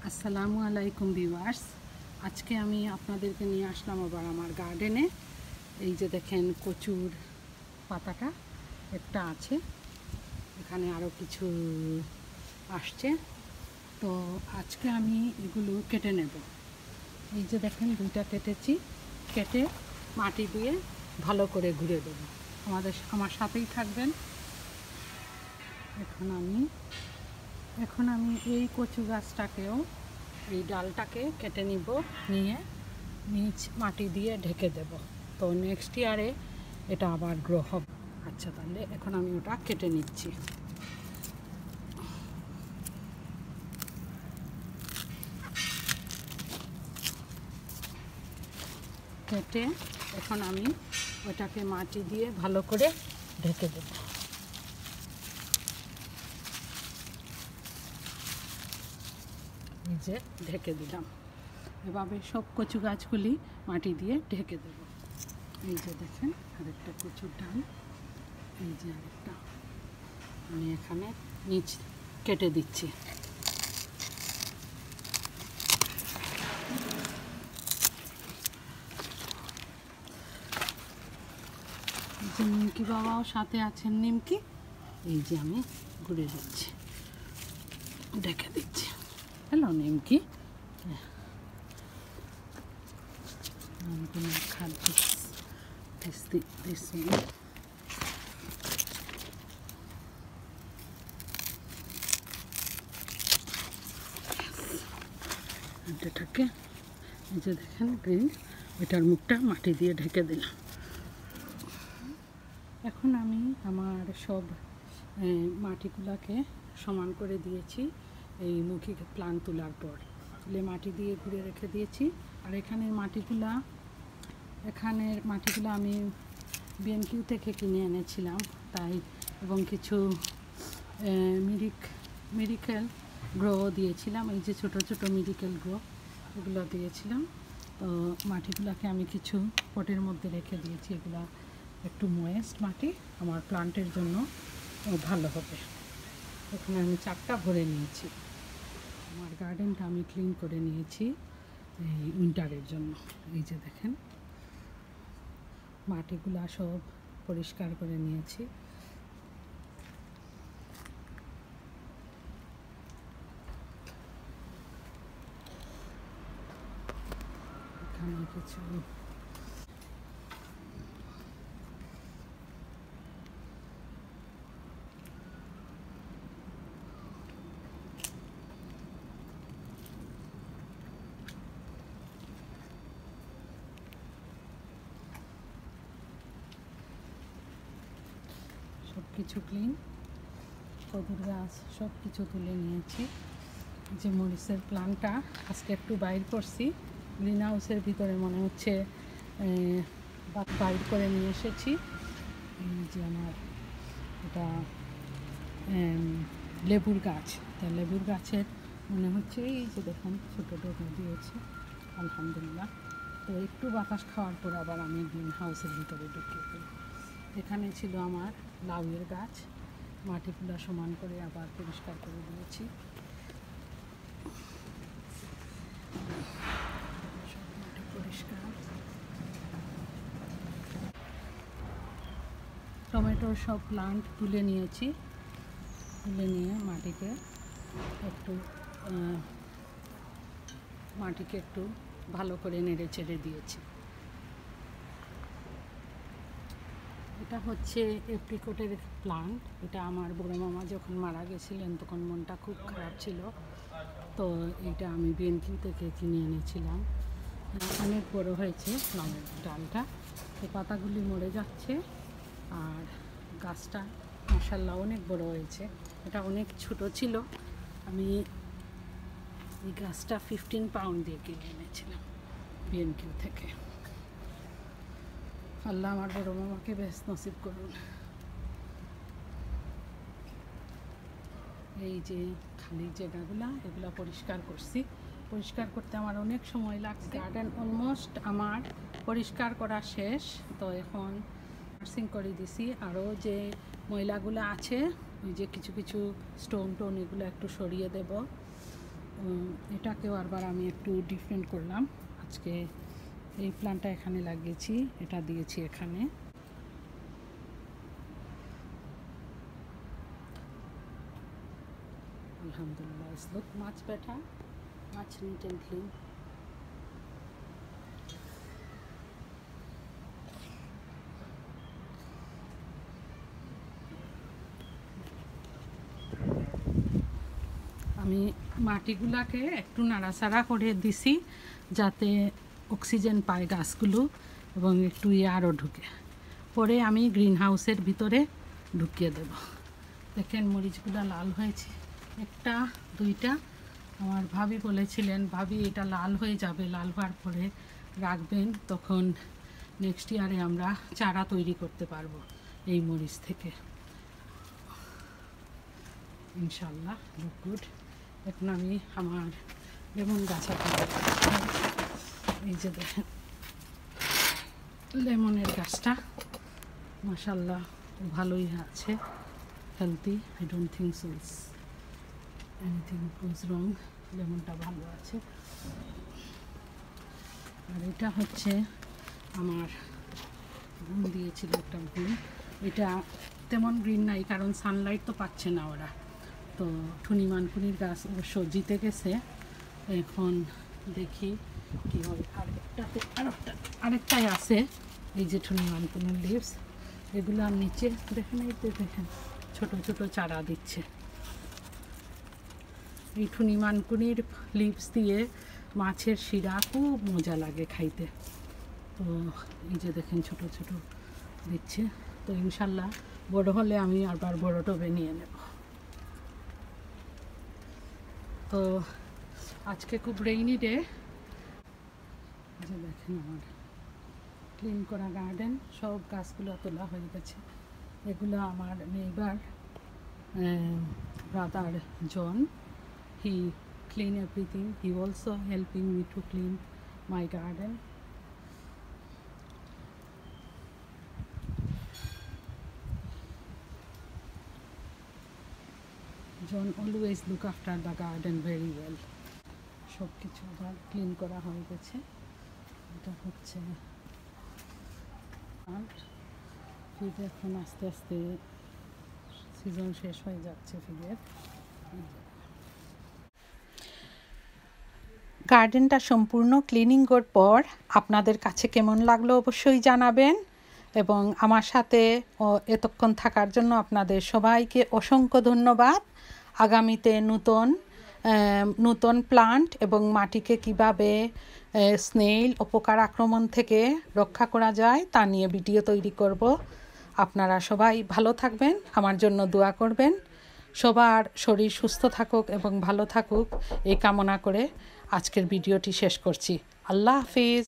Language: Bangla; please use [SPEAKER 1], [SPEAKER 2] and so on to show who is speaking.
[SPEAKER 1] আসসালামু আলাইকুম ভিউয়ার্স, আজকে আমি আপনাদেরকে নিয়ে আসলাম আবার আমার গার্ডেনে। এই যে দেখেন কচুর পাতাটা একটা আছে, এখানে আরও কিছু আসছে। তো আজকে আমি এগুলো কেটে নেব। এই যে দেখেন দুইটা কেটেছি, কেটে মাটি দিয়ে ভালো করে ঘুরে দেবো। আমার সাথেই থাকবেন। এখন আমি এই কচু গাছটাকেও এই ডালটাকে কেটে নিয়ে নিচ মাটি দিয়ে ঢেকে দেব। তো নেক্সট ইয়ারে এটা আবার গ্রো হবে। আচ্ছা, তাহলে এখন আমি ওটা কেটে নিচ্ছি। কেটে এখন আমি ওটাকে মাটি দিয়ে ভালো করে ঢেকে দেব। এই যে ঢেকে দিলাম। এভাবে সব কচু গাছগুলি মাটি দিয়ে ঢেকে দেব। এই যে দেখেন আরেকটা কচুর ডাল, এই যে আরেকটা আমি এখানে নিচ কেটে দিচ্ছি। যে নিমকি বাবাও সাথে আছেন, নিমকি এই যে আমি ঘুরে দিচ্ছি, ঢেকে দিচ্ছি। Hello Nimki, I'm gonna cut this one. এটাকে এই যে দেখেন গ্রিন, ওইটার মুখটা মাটি দিয়ে ঢেকে দিলাম। এখন আমি আমার সব মাটিগুলাকে সমান করে দিয়েছি। এই মুখী প্লান্ট তোলার পর তুলে মাটি দিয়ে ঘুরে রেখে দিয়েছি। আর এখানের মাটিগুলো আমি বিএনকিউ থেকে কিনে এনেছিলাম, তাই এবং কিছু মিরিকেল গ্রো দিয়েছিলাম। এই যে ছোট ছোট মিরিকেল গ্রো এগুলো দিয়েছিলাম। তো মাটিগুলোকে আমি কিছু পটের মধ্যে রেখে দিয়েছি। এগুলো একটু ময়েস্ট মাটি, আমার প্লান্টের জন্য ভালো হবে। এখানে আমি 4টা ভরে নিয়েছি। আমার গার্ডেনটা আমি ক্লিন করে নিয়েছি এই উইন্টারের জন্য। এই যে দেখেন মাটিগুলো সব পরিষ্কার করে নিয়েছি। এখানে কিছু সব কিছু ক্লিন, কদুর গাছ সব কিছু তুলে নিয়েছি। যে মরিচের প্লান্টটা আজকে একটু বাইর করছি, গ্রিন হাউসের ভিতরে মনে হচ্ছে বাইর করে নিয়ে এসেছি। এই যে আমার এটা লেবুর গাছ, তা লেবুর গাছের মনে হচ্ছে এই যে দেখুন ছোটো ডোকা দিয়েছে, আলহামদুলিল্লাহ। তো একটু বাতাস খাওয়ার পর আবার আমি গ্রিন হাউসের ভিতরে ঢুকিয়ে দিই। এখানে ছিল আমার লাউয়ের গাছ, মাটিগুলো সমান করে আবার পরিষ্কার করে দিয়েছি। সব মাটি পরিষ্কার। টমেটোর সব প্লান্ট তুলে নিয়েছি, তুলে নিয়ে মাটিকে একটু ভালো করে নেড়ে চেড়ে দিয়েছি। এটা হচ্ছে এপ্রিকটের প্লান্ট। এটা আমার বড় মামা যখন মারা গেছিলেন তখন মনটা খুব খারাপ ছিল, তো এটা আমি বিএনকিউ থেকে কিনে এনেছিলাম। অনেক বড় হয়েছে ডালটা, তো পাতাগুলি মরে যাচ্ছে আর গাছটা মাশাআল্লাহ অনেক বড় হয়েছে। এটা অনেক ছোট ছিল, আমি এই গাছটা 15 পাউন্ড দিয়ে কিনে এনেছিলাম বিএনকিউ থেকে। আল্লাহ আমার বড় মামাকে বেশ নসিব করুন। এই যে খালি জায়গাগুলা এগুলা পরিষ্কার করছি। পরিষ্কার করতে আমার অনেক সময় লাগছে। গার্ডেন অলমোস্ট আমার পরিষ্কার করা শেষ। তো এখন নার্সিং করে দিছি। আরও যে ময়লাগুলো আছে, ওই যে কিছু স্টোন টোন এগুলো একটু সরিয়ে দেব। এটাকেও আবার আমি একটু ডিফারেন্ট করলাম। আজকে এই প্ল্যান্টটা এখানে লাগিয়েছি, এটা দিয়েছি এখানে। Alhamdulillah, it's look much better, much neat and clean. আমি মাটিগুলাকে একটু নাড়াচাড়া করে দিছি যাতে অক্সিজেন পায় গাছগুলো এবং একটু এয়ারও ঢুকে। পরে আমি গ্রিন হাউসের ভিতরে ঢুকিয়ে দেব। দেখেন মরিচগুলো লাল হয়েছে, একটা দুইটা। আমার ভাবি বলেছিলেন, ভাবি এটা লাল হয়ে যাবে, লাল হওয়ার পরে রাখবেন, তখন নেক্সট ইয়ারে আমরা চারা তৈরি করতে পারবো এই মরিচ থেকে, ইনশাল্লাহ। Look good. এখন আমি আমার লেমন গাছটা, এই যে দেখেন লেমনের গাছটা মাশাল্লাহ ভালোই আছে, healthy. I don't think so it's anything goes wrong. লেমনটা ভালো আছে। আর এটা হচ্ছে আমার গুণ দিয়েছিল একটা গুণ। এটা তেমন গ্রিন নাই, কারণ সানলাইট তো পাচ্ছে না ওরা। তো ঠুনি মানকুনির গাছ অবশ্য জিতে গেছে, এখন দেখি কী হয়। আরেকটাই আছে, এই যে ঠুনি মানকুনির লিভস, এগুলো আর নিচে দেখেন, এই দেখেন ছোট ছোট চারা দিচ্ছে। এই ঠুনি মানকুনির লিভস দিয়ে মাছের শিরা খুব মজা লাগে খাইতে। তো এই যে দেখেন ছোট ছোট দিচ্ছে। তো ইনশাল্লাহ বড় হলে আমি আবার বড় টবে নিয়ে নেব। তো আজকে খুব রেইনি ডে। যে দেখেন আমার ক্লিন করা গার্ডেন, সব গাছগুলো তোলা হয়ে গেছে। এগুলো আমার neighbour brother John, he clean everything, he also helping me to clean my garden. John always look after the garden very well. সব কিছু আবার ক্লিন করা হয়ে গেছে। এটা হচ্ছে ফিগ, এখন আস্তে আস্তে সিজন শেষ হয়ে যাচ্ছে ফিগের। গার্ডেনটা সম্পূর্ণ ক্লিনিং করার পর আপনাদের কাছে কেমন লাগলো অবশ্যই জানাবেন, এবং আমার সাথে এতক্ষণ থাকার জন্য আপনাদের সবাইকে অসংখ্য ধন্যবাদ। আগামীতে নতুন প্লান্ট এবং মাটিকে কিভাবে স্নেইল ও পোকার আক্রমণ থেকে রক্ষা করা যায় তা নিয়ে ভিডিও তৈরি করব। আপনারা সবাই ভালো থাকবেন, আমার জন্য দোয়া করবেন। সবার শরীর সুস্থ থাকুক এবং ভালো থাকুক এই কামনা করে আজকের ভিডিওটি শেষ করছি। আল্লাহ হাফিজ।